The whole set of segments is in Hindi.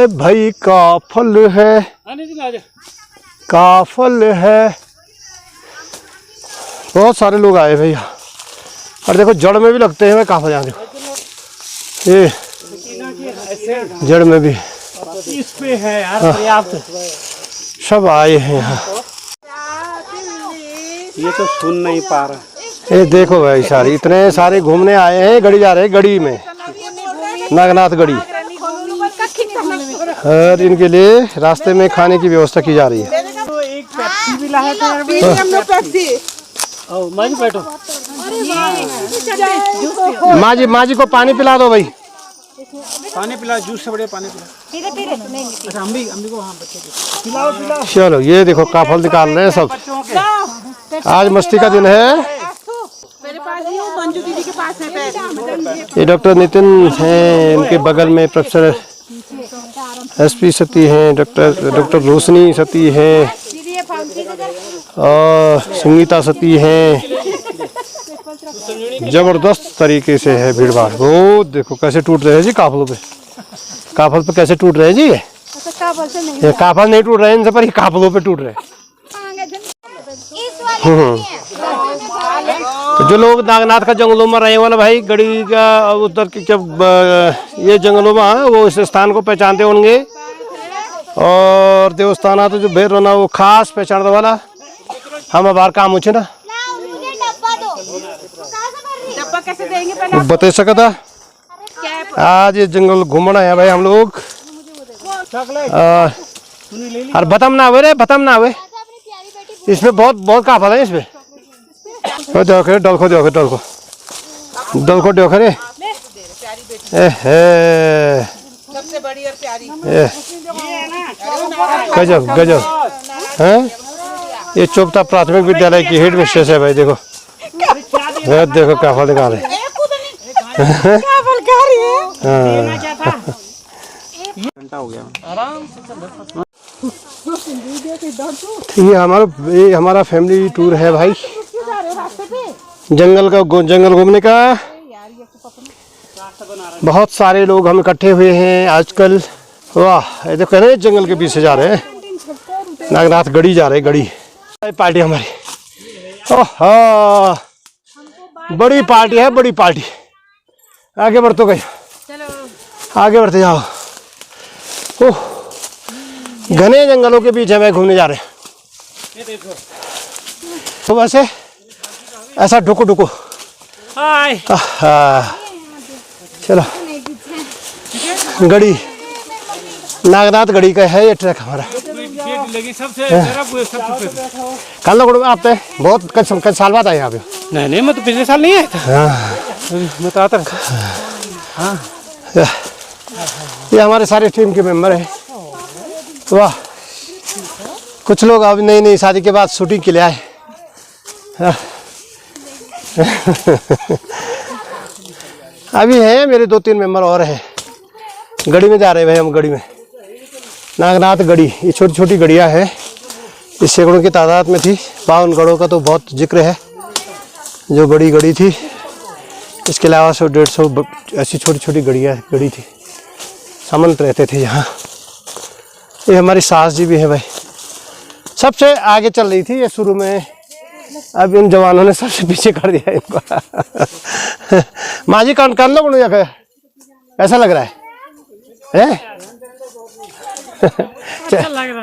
ये भाई काफल है, काफल है। बहुत सारे लोग आए भैया। और देखो जड़ में भी लगते हैं भाई काफल। यहाँ देखो ये जड़ में भी इस पे है यार पर्याप्त। सब आए हैं यहाँ। ये तो सुन नहीं पा रहा। ये देखो भाई सारे इतने सारे घूमने आए हैं। गड़ी जा रहे हैं, गड़ी में नागनाथ गड़ी। और इनके लिए रास्ते में खाने की व्यवस्था की जा रही है। एक पेप्सी भी लाया था। बैठो। माँ जी को पानी पिला दो भाई। पानी पिला, जूस से बढ़िया पानी पिला। अच्छा अम्बी को हाँ बच्चे पिलाओ। चलो ये देखो काफल निकाल रहे हैं सब। आज मस्ती का दिन है। ये डॉक्टर नितिन हैं, इनके बगल में प्रोफेसर एसपी सती हैं, डॉक्टर रोशनी सती हैं और संगीता सती हैं। जबरदस्त तरीके से है भीड़ भाड़। वो देखो कैसे टूट रहे हैं जी काफलों पे। काफल पे कैसे टूट रहे हैं जी। ये काफल नहीं टूट रहे हैं इनसे, पर ये काफलों पे टूट रहे हैं। तो जो लोग नागनाथ का जंगलों में रहे वाले भाई, गड़ी का उधर की जब ये जंगलों में वो इस स्थान को पहचानते होंगे। और देवस्थान तो जो भेर रोना वो खास पहचान वाला हम अबार काम हो ना बता सकता। आज ये जंगल घूमना है भाई हम लोग। और भतम ना हुए रे, भतम ना हुए। इसमें बहुत काफल है इसमें। देखो डल को देखो, डल को देखो रे। सबसे बड़ी और प्यारी गजब गजब हैं। ये चोपता प्राथमिक विद्यालय की हेड मिस्ट्रेस है भाई। देखो देखो काफल निकाल रहे। घंटा हो गया। ये हमारा फैमिली टूर है भाई। जंगल घूमने का। बहुत सारे लोग हम इकट्ठे हुए हैं आजकल। वाह ये देखो ना, जंगल के पीछे जा रहे हैं। नागनाथ गढ़ी जा रहे हैं, गढ़ी पार्टी हमारी। ओह बड़ी पार्टी है, बड़ी पार्टी। आगे बढ़तो गई, आगे बढ़ते जाओ। ओह घने जंगलों के बीच हमें घूमने जा रहे हैं। तो वैसे ऐसा ढुको ढुको। चलो गढ़ी, नागनाथ गढ़ी का है ये ट्रैक हमारा। कल लोग आप बहुत कल साल बाद आए यहाँ पे। नहीं मैं तो पिछले साल नहीं आया था। मैं तो आता था। हाँ ये हमारे सारे टीम के मेंबर हैं। वाह कुछ लोग अभी नई शादी के बाद शूटिंग के लिए आए। अभी हैं मेरे 2-3 मेंबर और हैं। गढ़ी में जा रहे हैं भाई हम। गढ़ी में नागनाथ गढ़ी, ये छोटी छोटी गढ़िया है। इस सैकड़ों की तादाद में थी। 52 गढ़ों का तो बहुत जिक्र है जो बड़ी गढ़ी थी। इसके अलावा 100-150 ऐसी छोटी छोटी गढ़ी थी। सामंत रहते थे यहाँ। ये हमारी सास जी भी है भाई। सबसे आगे चल रही थी ये शुरू में। अब इन जवानों ने सबसे पीछे कर दिया इनको। माँ जी कान लो कौन ऐसा लग रहा है।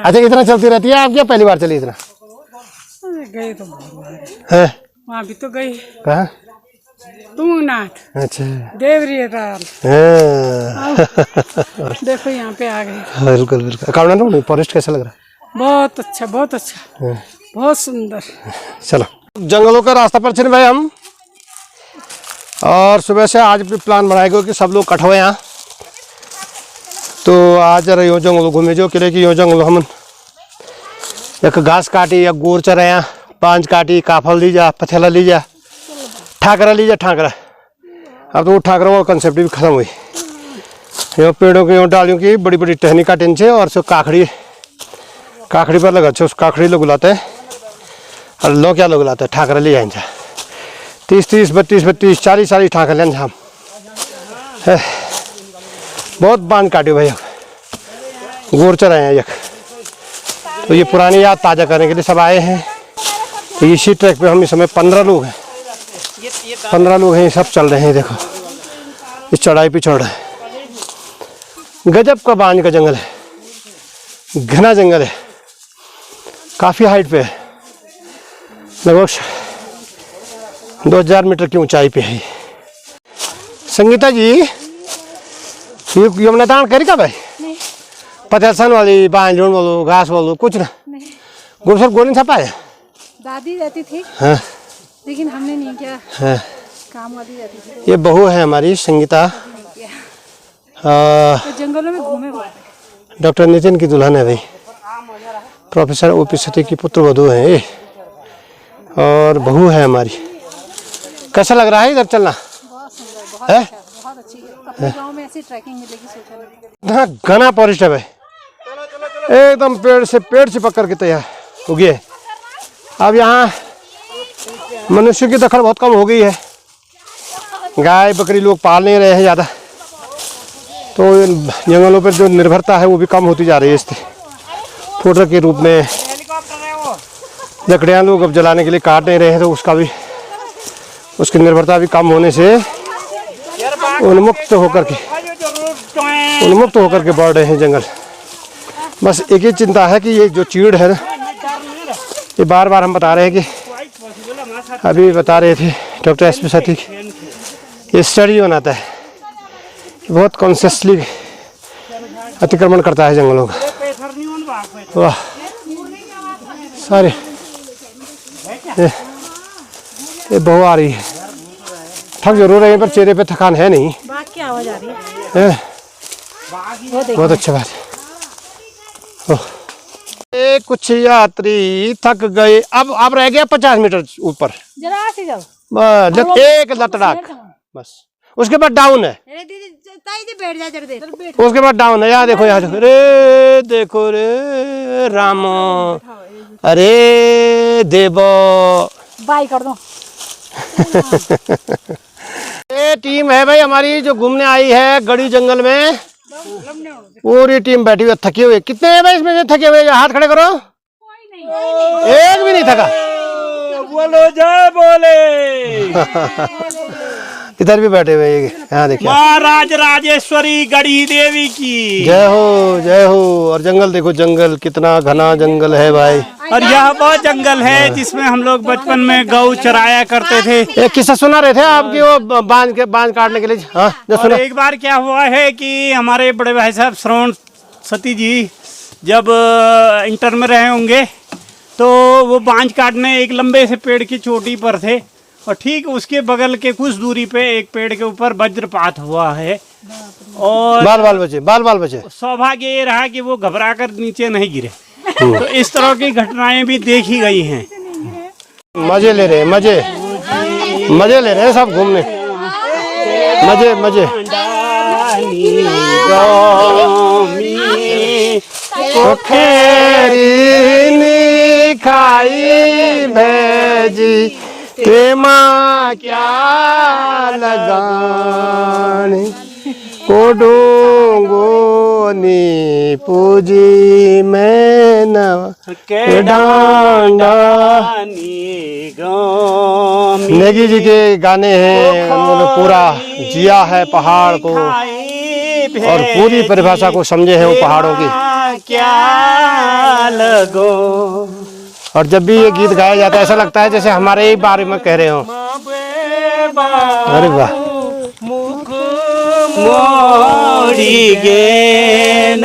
अच्छा इतना चलती रहती है आप? क्या पहली बार चली इतना? गए तो है वहाँ भी तो गई। कहाँ? तुंगनाथ। अच्छा देवरी देखो यहाँ पे आ गए। बिल्कुल बिल्कुल। फॉरेस्ट कैसा लग रहा है? बहुत अच्छा, बहुत अच्छा, बहुत सुंदर। चलो जंगलों का रास्ता पर चले भाई हम। और सुबह से आज भी प्लान बनाया गया कि सब लोग इकट्ठे हुए यहाँ। तो आज जरा यो जंगल घूमे जो किले की यो जंगल हम एक घास काटी या गोर चरा यहाँ, पांच काटी, काफल लीजा, पथेला लीजा, ठाकरा लीजा। ठाकरा अब तो वो ठाकरा वो कंसेप्ट भी खत्म हुई। यो पेड़ों की यो डालियों की बड़ी बड़ी टहनी काटें से और सो काखड़ी पर लगा उस काखड़ी लोग बुलाते हैं। और लोग क्या लोग बुलाते हैं ठाकरा ले जाए 30-30, 32-32, 40-40 ठाकर लें हम। बहुत बांध काटे भाई। गोर चराए हैं यक। तो ये पुरानी याद ताज़ा करने के लिए सब आए हैं। तो इसी ट्रैक पे हम इस समय 15 लोग हैं, 15 लोग हैं, सब चल रहे हैं। देखो इस चढ़ाई पे चढ़ रहे हैं। गजब का बांज का जंगल है, घना जंगल है, काफ़ी हाइट पे है, लगभग 2000 मीटर की ऊंचाई पे है। संगीता जी ये यमुना दान करी का भाई? पतेलसन वाली बांज लूण बोलो, घास बोलो, कुछ ना गुरसर गोली छपा है। दादी रहती थी हाँ लेकिन हमने नहीं किया, हाँ। काम वाली रहती थी। ये बहू है हमारी संगीता, तो जंगलों में घूमे हुए। डॉक्टर नितिन की दुल्हन है भाई, प्रोफेसर ओपी सती की पुत्र वधू है ये, और बहू है हमारी। कैसा लग रहा है इधर चलना? बहुत सुंदर, बहुत अच्छा, बहुत अच्छी। अपने गांव में ऐसी ट्रैकिंग मिलेगी सोचा नहीं। हाँ, घना फॉरेस्ट है भाई, एकदम पेड़ से पेड़ चिपक करके तैयार हो गया है। अब यहाँ मनुष्य की दखल बहुत कम हो गई है, गाय बकरी लोग पाल नहीं रहे हैं ज़्यादा, तो जंगलों पर जो निर्भरता है वो भी कम होती जा रही है। इससे फूडर के रूप में लकड़ियाँ लोग अब जलाने के लिए काट नहीं रहे हैं, तो उसका भी उसकी निर्भरता भी कम होने से उन्मुक्त होकर के बढ़ रहे हैं जंगल। बस एक ही चिंता है कि ये जो चीड़ है ना, ये बार बार हम बता रहे हैं कि अभी बता रहे थे डॉक्टर एस पी सती, ये स्टडी बनाता है, बहुत कॉन्शियसली अतिक्रमण करता है जंगलों का। वाह सारे ये बहू आ रही है, थक जरूर रही है पर चेहरे पे थकान है नहीं। बाघ की आवाज आ रही है, बहुत अच्छा बात है। कुछ यात्री थक गए, अब रह गया 50 मीटर ऊपर, जरा से जाओ बस एक लतड़ाक, बस उसके बाद डाउन है। बैठ जा जरा देर, उसके बाद डाउन है। यहाँ देखो, यहाँ देखो, रे देखो रे राम, अरे देवो बाय कर दो। ये टीम है भाई हमारी जो घूमने आई है गढ़ी जंगल में, पूरी टीम बैठी हुई थकी हुई। कितने हैं भाई इसमें थके हुए? हाथ खड़े करो। एक भी नहीं थका। बोलो जय बोले। इधर भी बैठे हुए, यहाँ देखिए, महाराज राजेश्वरी गढ़ी देवी की जय हो, जय हो। और जंगल देखो, जंगल कितना घना जंगल है भाई। और यह वो जंगल है जिसमें हम लोग बचपन में गौ चराया करते थे। एक किस्सा सुना रहे थे आपकी, वो बांध काटने के लिए। हाँ, जो और सुना। एक बार क्या हुआ है कि हमारे बड़े भाई साहब श्रवण सती जी जब इंटर में रहे होंगे, तो वो बांध काटने एक लंबे से पेड़ की चोटी पर थे, और ठीक उसके बगल के कुछ दूरी पे एक पेड़ के ऊपर वज्रपात हुआ है। और बाल बचे। सौभाग्य ये रहा कि वो घबरा कर नीचे नहीं गिरे। तो इस तरह की घटनाएं भी देखी गई हैं। मजे ले रहे हैं सब घूमने, मजे। खाई भेजी प्रेमा क्या लगानी, कोडोंगोनी पूजी मैं न के डांडा। नेगी जी के गाने हैं, उन्होंने पूरा जिया है पहाड़ को, और पूरी परिभाषा को समझे हैं वो पहाड़ों की। क्या लगो। और जब भी ये गीत गाया जाता है ऐसा लगता है जैसे हमारे ही बारे में कह रहे हो। अरे वाह। मोड़ी गे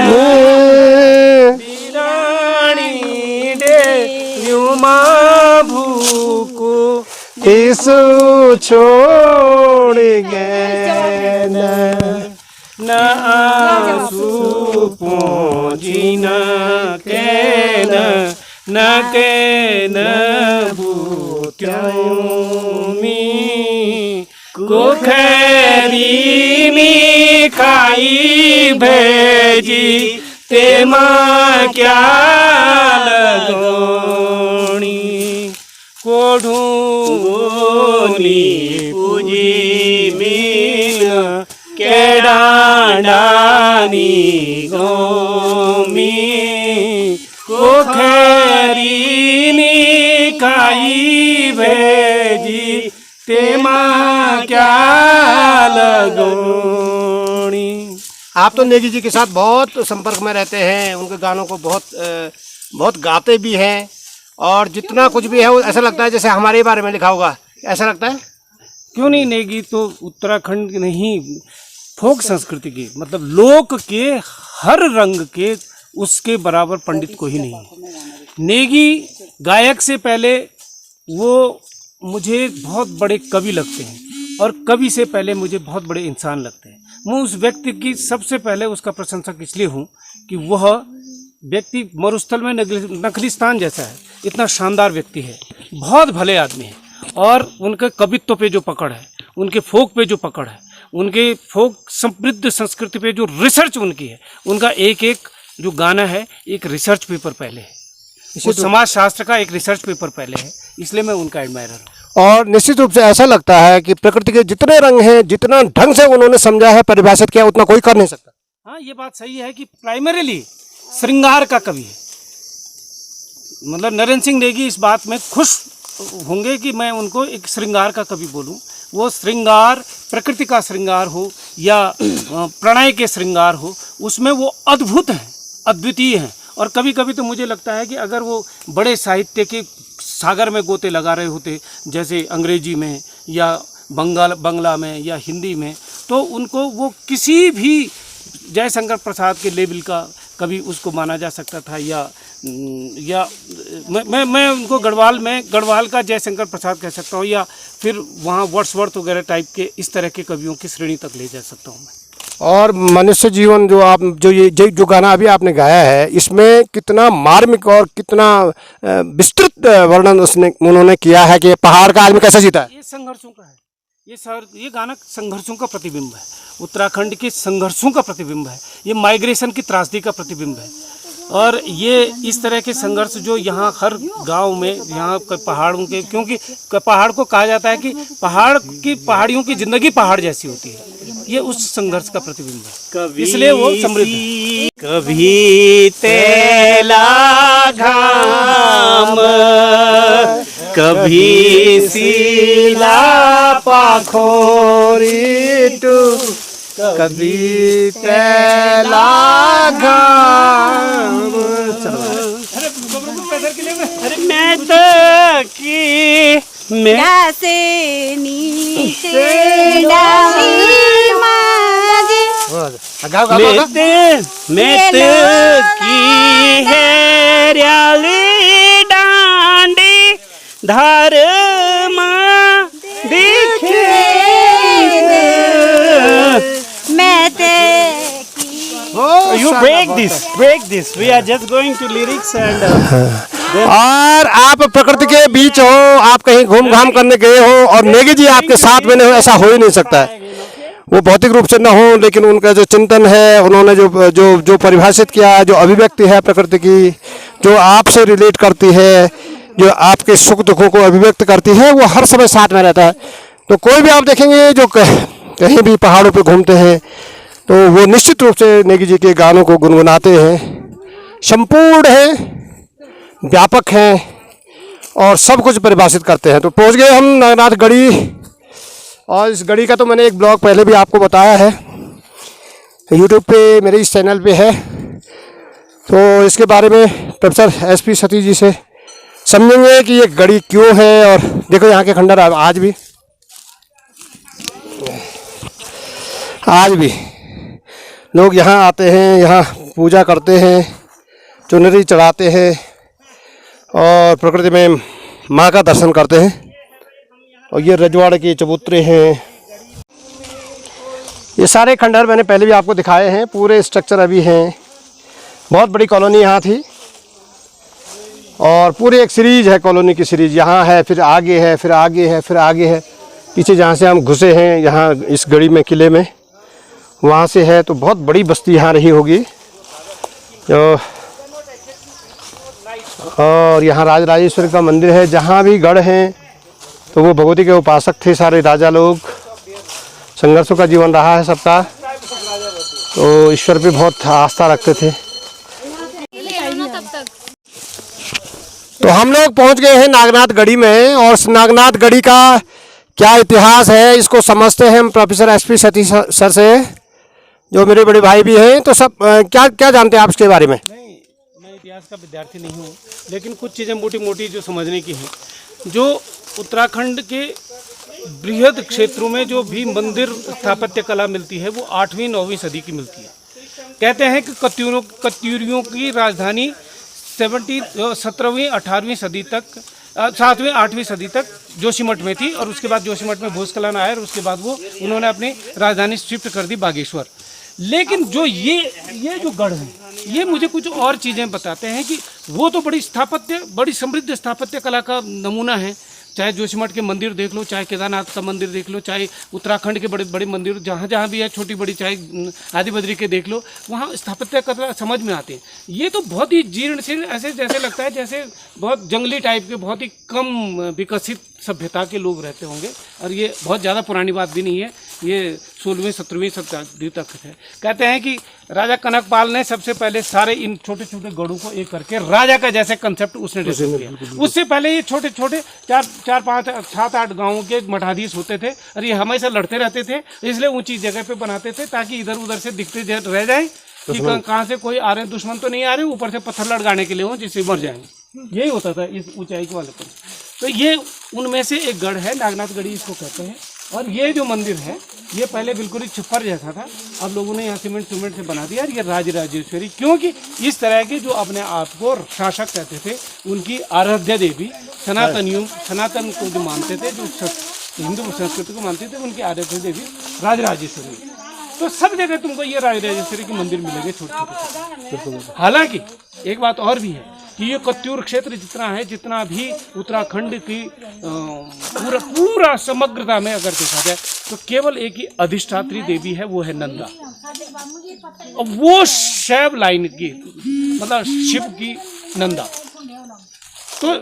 भूको यीशु छोड़ गए न आंसू पूंजी न के न भूत्योमी को खैरी में खाई भेजी तेमा क्या लगोणी को ढूंढोनी पूजी मीन के डांडा गोमी कोखरीनी खाई भेजी तेमा क्या लगोणी। आप तो नेगी जी के साथ बहुत संपर्क में रहते हैं, उनके गानों को बहुत गाते भी हैं, और जितना कुछ भी है वो ऐसा लगता है जैसे हमारे बारे में लिखा होगा, ऐसा लगता है। क्यों नहीं, नेगी तो उत्तराखंड की नहीं, फोक संस्कृति की, मतलब लोक के हर रंग के उसके बराबर पंडित को ही नहीं है। नेगी गायक से पहले वो मुझे बहुत बड़े कवि लगते हैं, और कवि से पहले मुझे बहुत बड़े इंसान लगते हैं। मैं उस व्यक्ति की सबसे पहले उसका प्रशंसक इसलिए हूँ कि वह व्यक्ति मरुस्थल में नखलिस्तान जैसा है, इतना शानदार व्यक्ति है, बहुत भले आदमी है, और उनके कवित्व पे जो पकड़ है, उनके फोक पे जो पकड़ है, उनके फोक समृद्ध संस्कृति पे जो रिसर्च उनकी है, उनका एक एक जो गाना है एक रिसर्च पेपर पहले है, वो समाज शास्त्र का एक रिसर्च पेपर पहले है, इसलिए मैं उनका एडमायरर हूँ। और निश्चित रूप से ऐसा लगता है कि प्रकृति के जितने रंग हैं, जितना ढंग से उन्होंने समझा है, परिभाषित किया, उतना कोई कर नहीं सकता। हाँ, ये बात सही है कि प्राइमरीली श्रृंगार का कवि है। मतलब नरेंद्र सिंह नेगी इस बात में खुश होंगे कि मैं उनको एक श्रृंगार का कवि बोलूं। वो श्रृंगार प्रकृति का श्रृंगार हो या प्रणय के श्रृंगार हो, उसमें वो अद्भुत हैं, अद्वितीय हैं। और कभी कभी तो मुझे लगता है कि अगर वो बड़े साहित्य के सागर में गोते लगा रहे होते, जैसे अंग्रेजी में या बंगला में या हिंदी में, तो उनको वो किसी भी जयशंकर प्रसाद के लेवल का कभी उसको माना जा सकता था, या मैं उनको गढ़वाल का जयशंकर प्रसाद कह सकता हूँ, या फिर वहाँ वर्ड्सवर्थ वगैरह टाइप के इस तरह के कवियों की श्रेणी तक ले जा सकता हूँ मैं। और मनुष्य जीवन जो आप जो गाना अभी आपने गाया है, इसमें कितना मार्मिक और कितना विस्तृत वर्णन उन्होंने किया है कि पहाड़ का आदमी कैसे जीता है। ये संघर्षों का है, ये गाना संघर्षों का प्रतिबिंब है, उत्तराखंड के संघर्षों का प्रतिबिंब है, ये माइग्रेशन की त्रासदी का प्रतिबिंब है। और ये इस तरह के संघर्ष जो यहाँ हर गांव में, यहाँ पहाड़ों के, क्योंकि पहाड़ को कहा जाता है कि पहाड़ियों की जिंदगी पहाड़ जैसी होती है, ये उस संघर्ष का प्रतिबिंब है, इसलिए वो समृद्ध है। कभी तेला घाम, कभी सीला पाखोरी टू, कभी तेला घाम। अरे मैं तो की मैं से नीचे डाली माजी, मैं तो की है रयाली डांडी धार माँ दिखे मैं ते You break this. We are just going to lyrics and और आप प्रकृति के बीच हो, आप कहीं घूम घाम करने गए हो और नेगी जी आपके साथ में नहीं हो, ऐसा हो ही नहीं सकता है। वो भौतिक रूप से न हो, लेकिन उनका जो चिंतन है, उन्होंने जो परिभाषित किया, जो अभिव्यक्ति है प्रकृति की, जो आपसे रिलेट करती है, जो आपके सुख दुखों को अभिव्यक्त करती है, वो हर समय साथ में रहता है। तो कोई भी आप देखेंगे जो कहीं भी पहाड़ों पर घूमते हैं, तो वो निश्चित रूप से नेगी जी के गानों को गुनगुनाते हैं, संपूर्ण हैं, व्यापक हैं और सब कुछ परिभाषित करते हैं। तो पहुंच गए हम नागनाथ गढ़ी, और इस गढ़ी का तो मैंने एक ब्लॉग पहले भी आपको बताया है, यूट्यूब पे मेरे इस चैनल पे है। तो इसके बारे में प्रोफेसर SP सतीश जी से समझेंगे कि ये गढ़ी क्यों है। और देखो यहाँ के खंडर आज भी लोग यहाँ आते हैं, यहाँ पूजा करते हैं, चुनरी चढ़ाते हैं और प्रकृति में माँ का दर्शन करते हैं। और ये रजवाड़े के चबूतरे हैं, ये सारे खंडहर मैंने पहले भी आपको दिखाए हैं, पूरे स्ट्रक्चर अभी हैं। बहुत बड़ी कॉलोनी यहाँ थी और पूरी एक सीरीज है, कॉलोनी की सीरीज। यहाँ है, फिर आगे है, फिर आगे है, फिर आगे है, पीछे जहाँ से हम घुसे हैं यहाँ इस गढ़ी में, किले में, वहाँ से है। तो बहुत बड़ी बस्ती यहाँ रही होगी। जो और यहाँ राजराजेश्वर का मंदिर है। जहाँ भी गढ़ हैं तो वो भगवती के उपासक थे सारे राजा लोग। संघर्षों का जीवन रहा है सबका। तो ईश्वर पे बहुत आस्था रखते थे। तो हम लोग पहुंच गए हैं नागनाथ गढ़ी में, और नागनाथ गढ़ी का क्या इतिहास है इसको समझते हैं हम प्रोफेसर एसपी सतीश सर से, जो मेरे बड़े भाई भी हैं। तो सब क्या क्या जानते हैं आप इसके बारे में? नहीं, मैं इतिहास का विद्यार्थी नहीं हूँ, लेकिन कुछ चीज़ें मोटी मोटी जो समझने की हैं। जो उत्तराखंड के बृहद क्षेत्रों में जो भी मंदिर स्थापत्य कला मिलती है वो 8वीं-9वीं सदी की मिलती है। कहते हैं कि कत्यूरियों की राजधानी 17वीं 18वीं सदी तक 7वीं 8वीं सदी तक जोशीमठ में थी, और उसके बाद जोशीमठ में भूस्खलन आया, और उसके बाद वो उन्होंने अपनी राजधानी शिफ्ट कर दी बागेश्वर। लेकिन जो ये जो गढ़ है, ये मुझे कुछ और चीज़ें बताते हैं कि वो तो बड़ी समृद्ध स्थापत्य कला का नमूना है। चाहे जोशीमठ के मंदिर देख लो, चाहे केदारनाथ का मंदिर देख लो, चाहे उत्तराखंड के बड़े बड़े मंदिर जहाँ जहाँ भी है, छोटी बड़ी, चाहे आदि बद्री के देख लो, वहाँ स्थापत्य कला समझ में आते हैं। ये तो बहुत ही जीर्ण से, ऐसे जैसे लगता है जैसे बहुत जंगली टाइप के, बहुत ही कम विकसित सभ्यता के लोग रहते होंगे, और ये बहुत ज़्यादा पुरानी बात भी नहीं है, ये 16वीं 17वीं शताब्दी तक है। कहते हैं कि राजा कनकपाल ने सबसे पहले सारे इन छोटे छोटे गढ़ों को एक करके राजा का जैसे कंसेप्ट उसने डेवलप किया। उससे पहले ये छोटे छोटे 4 5 7 8 गाँवों के मठाधीश होते थे, और ये हमेशा लड़ते रहते थे, इसलिए ऊंची जगह पे बनाते थे ताकि इधर उधर से दिखते रह जाए कि कहाँ से कोई आ रहे हैं, दुश्मन तो नहीं आ रहे, ऊपर से पत्थर लड़काने के लिए हो जिससे मर जाएंगे। यही होता था इस ऊंचाई के वाले पर। तो ये उनमें से एक गढ़ है, नागनाथ गढ़ी इसको कहते हैं। और ये जो मंदिर है ये पहले बिल्कुल ही छप्पर जैसा था, अब लोगों ने यहाँ सीमेंट से बना दिया। और ये राजराजेश्वरी, क्योंकि इस तरह के जो अपने आप को शासक कहते थे, उनकी आराध्य देवी सनातन को जो मानते थे, जो हिंदू संस्कृति को मानते थे, उनकी आराध्य देवी राजराजेश्वरी। तो सब जगह तुमको ये राजराजेश्वरी के मंदिर मिलेंगे छोटे छोटे। हालांकि एक बात और भी है कि ये कत्यूर क्षेत्र जितना है, जितना भी उत्तराखंड की पूरा समग्रता में अगर देखा जाए तो केवल एक ही अधिष्ठात्री देवी है, वो है नंदा। और वो शैव लाइन की, मतलब शिव की नंदा। तो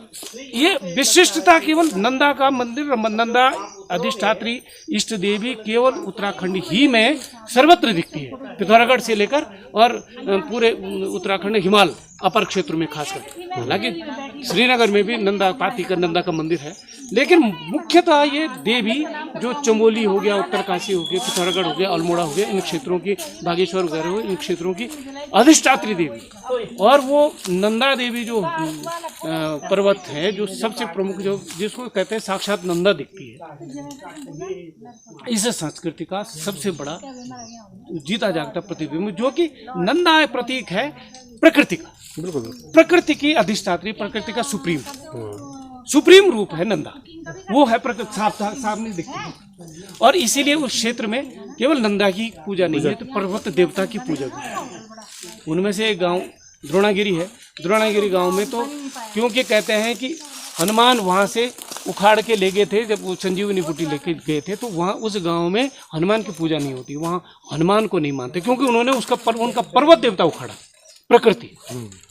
ये विशिष्टता केवल नंदा का मंदिर, नंदा अधिष्ठात्री इष्ट देवी केवल उत्तराखंड ही में सर्वत्र दिखती है, पिथौरागढ़ से लेकर और पूरे उत्तराखंड हिमालय अपर क्षेत्र में खास कर। हालांकि श्रीनगर में भी नंदा का मंदिर है, लेकिन मुख्यतः ये देवी जो चमोली हो गया, उत्तरकाशी हो गया, पिथौरागढ़ हो गया, अल्मोड़ा हो गया, इन क्षेत्रों की, बागेश्वर वगैरह हो, इन क्षेत्रों की अधिष्ठात्री देवी। और वो नंदा देवी जो पर्वत है, जो सबसे प्रमुख, जो जिसको कहते हैं साक्षात नंदा दिखती है, इस संस्कृति का सबसे बड़ा जीता जागता प्रतिबिंब, जो कि नंदा प्रतीक है प्रकृति का, प्रकृति की अधिष्ठात्री, प्रकृति का सुप्रीम रूप है नंदा। वो है प्रकृति, साफ नहीं दिखती है। और इसीलिए उस क्षेत्र में केवल नंदा की पूजा नहीं है, तो पर्वत देवता की पूजा भी है। उनमें से एक गांव द्रोणागिरी है। द्रोणागिरी गांव में तो क्योंकि कहते हैं कि हनुमान वहाँ से उखाड़ के ले गए थे, जब वो संजीवनी बूटी लेके गए थे, तो वहाँ उस गांव में हनुमान की पूजा नहीं होती, वहाँ हनुमान को नहीं मानते, क्योंकि उन्होंने उनका पर्वत देवता उखाड़ा, प्रकृति।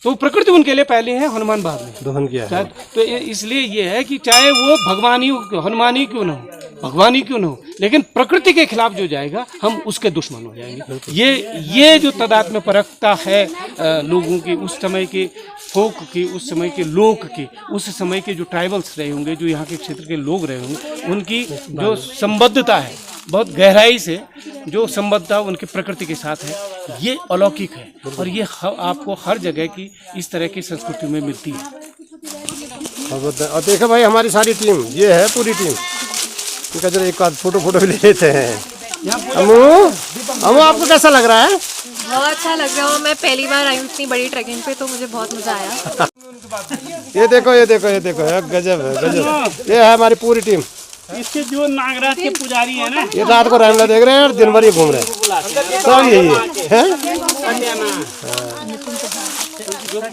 तो प्रकृति उनके लिए पहले है, हनुमान बाद में दहन किया। तो इसलिए ये है कि चाहे वो हनुमान ही क्यों ना हो, भगवान ही क्यों ना हो, लेकिन प्रकृति के खिलाफ जो जाएगा हम उसके दुश्मन हो जाएंगे। ये जो तादात्म्य परखता है लोगों की, उस समय के फोक की, उस समय के लोक की, उस समय के जो ट्राइबल्स रहे होंगे, जो यहाँ के क्षेत्र के लोग रहे होंगे, उनकी जो संबद्धता है, बहुत गहराई से जो संबद्धता उनकी प्रकृति के साथ है, ये अलौकिक है। और ये आपको हर जगह की इस तरह की संस्कृति में मिलती है। और देखो भाई, हमारी सारी टीम ये है, पूरी टीम। इनका जरा एक फोटो भी ले लेते हैं। अमू आपको कैसा लग रहा है? बहुत अच्छा लग रहा है। मैं पहली बार आई हूँ इतनी बड़ी ट्रैकिंग पे, तो मुझे बहुत मजा आया। ये देखो गजब है, गजब। ये है हमारी पूरी टीम। इसके जो नागराज के पुजारी है ना, ये रात को रामला देख रहे हैं और दिन भर ये घूम रहे हैं, सब यही है।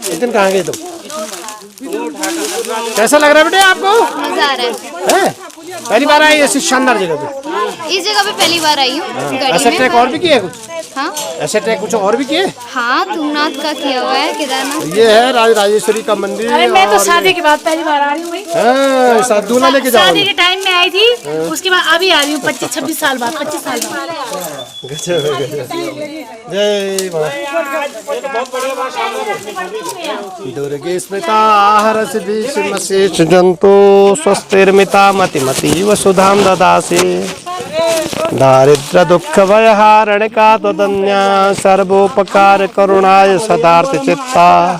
नितिन कहाँ गए तुम? कैसा लग रहा है बेटे आपको? मजा आ रहा है। पहली बार आई ऐसी शानदार जगह पे? इस जगह पे पहली बार आई हूँ। ऐसे ट्रैक और भी किए कुछ? हाँ, ऐसे ट्रैक कुछ और भी किए? हाँ, तुंगनाथ का किया हुआ है, केदारनाथ। ये है राजराजेश्वरी का मंदिर। अरे मैं तो शादी के बाद पहली बार आ रही हूँ। दूल्हा लेके जाओ। शादी के टाइम में आई थी, उसके बाद अभी आ रही हूँ 25-26 साल बाद, 25 साल बाद। गजब है, गजब। जय मां दुर्गे स्मृता हरसि विषमशेष जंतो स्वस्तिर्मिता मतिमती वसुधां ददासि दारिद्र्य दुःख भयहारणिका त्वदन्या सर्वोपकार करुणाय सदार्थ चित्ता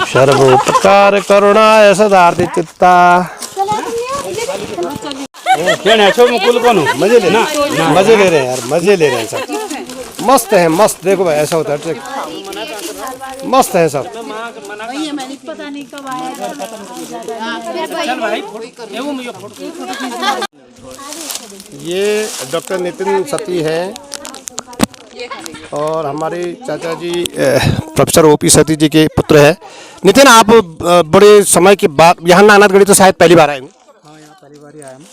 सर्वोपकार करुणाय सदार्थ चित्ता। मुकुल कौन हो? मजे ले मजे ले रहे हैं यार, मजे ले रहे हैं सब। मस्त है, मस्त। देखो भाई ऐसा होता है ट्रिक, मस्त है सब। ये डॉक्टर नितिन सती हैं और हमारे चाचा जी प्रोफेसर ओपी सती जी के पुत्र हैं। नितिन, आप बड़े समय के बाद यहाँ नानाथगढ़ी तो शायद पहली बार आए हैं? हाँ, यहाँ पहली बार ही आया हूँ।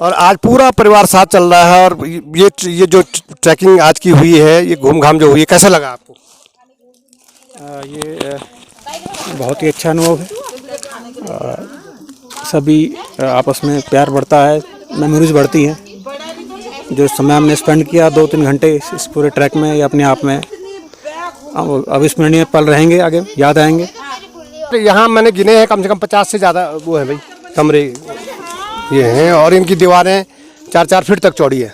और आज पूरा परिवार साथ चल रहा है और ये जो ट्रैकिंग आज की हुई है, ये घूम घाम जो हुई है, कैसा लगा आपको? ये बहुत ही अच्छा अनुभव है। सभी आपस में प्यार बढ़ता है, मेमोरीज बढ़ती हैं। जो समय हमने स्पेंड किया 2-3 घंटे इस पूरे ट्रैक में, ये अपने आप में अविस्मरणीय पल रहेंगे, आगे याद आएंगे। यहाँ मैंने गिने हैं कम से कम 50 से ज़्यादा वो है भाई कमरे ये हैं और इनकी दीवारें 4-4 फीट तक चौड़ी है।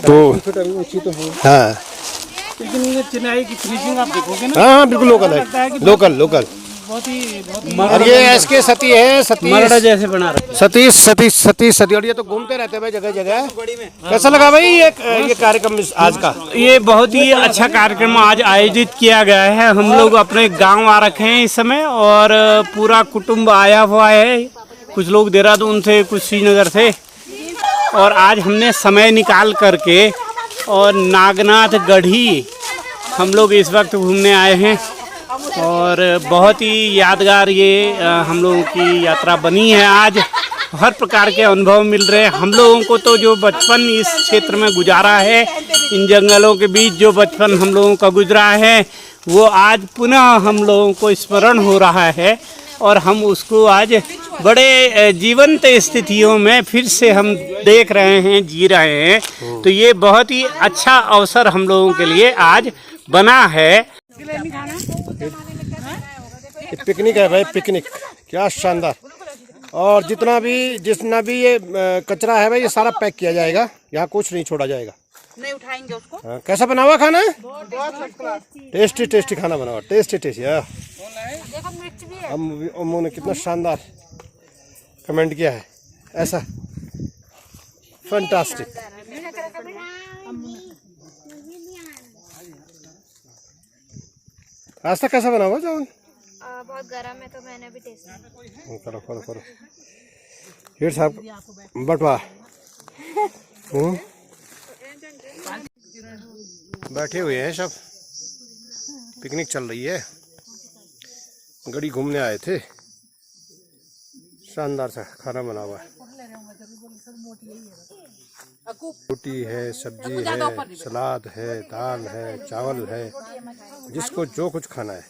तो हाँ, लेकिन ये चिनाई की फिनिशिंग आप देखोगे ना, हाँ बिल्कुल लोकल है, लोकल। बहुत ही और ये एसके सती है, सतीश जैसे बना रखे। सतीश और ये तो घूमते रहते हैं भाई जगह जगह। कैसा लगा भाई ये कार्यक्रम आज का? ये बहुत ही अच्छा कार्यक्रम आज आयोजित किया गया है। हम लोग अपने गांव आ रखे हैं इस समय और पूरा कुटुंब आया हुआ है। कुछ लोग देहरादून से, कुछ श्रीनगर से, और आज हमने समय निकाल करके और नागनाथ गढ़ी हम लोग इस वक्त घूमने आए हैं और बहुत ही यादगार ये हम लोगों की यात्रा बनी है। आज हर प्रकार के अनुभव मिल रहे हैं हम लोगों को। तो जो बचपन इस क्षेत्र में गुजारा है, इन जंगलों के बीच जो बचपन हम लोगों का गुजरा है, वो आज पुनः हम लोगों को स्मरण हो रहा है और हम उसको आज बड़े जीवंत स्थितियों में फिर से हम देख रहे हैं, जी रहे हैं। तो ये बहुत ही अच्छा अवसर हम लोगों के लिए आज बना है। पिकनिक है भाई, पिकनिक, क्या शानदार। और जितना भी ये कचरा है भाई, ये सारा पैक किया जाएगा, यहाँ कुछ नहीं छोड़ा जाएगा। नहीं उठाएंगे उसको। हाँ, कैसा बना हुआ खाना? टेस्टी खाना बना हुआ, टेस्टी। अम्मू ने कितना शानदार कमेंट किया है, ऐसा फैंटास्टिक। रास्ता कैसा बना हुआ जॉन? बहुत गर्म है तो मैंने भी टेस्ट करो हिट साहब बटवा। बैठे हुए हैं सब, पिकनिक चल रही है, गड़ी घूमने आए थे। शानदार सा खाना बना हुआ है, रोटी है, सब्जी है, सलाद है, दाल है, चावल है, जिसको जो कुछ खाना है।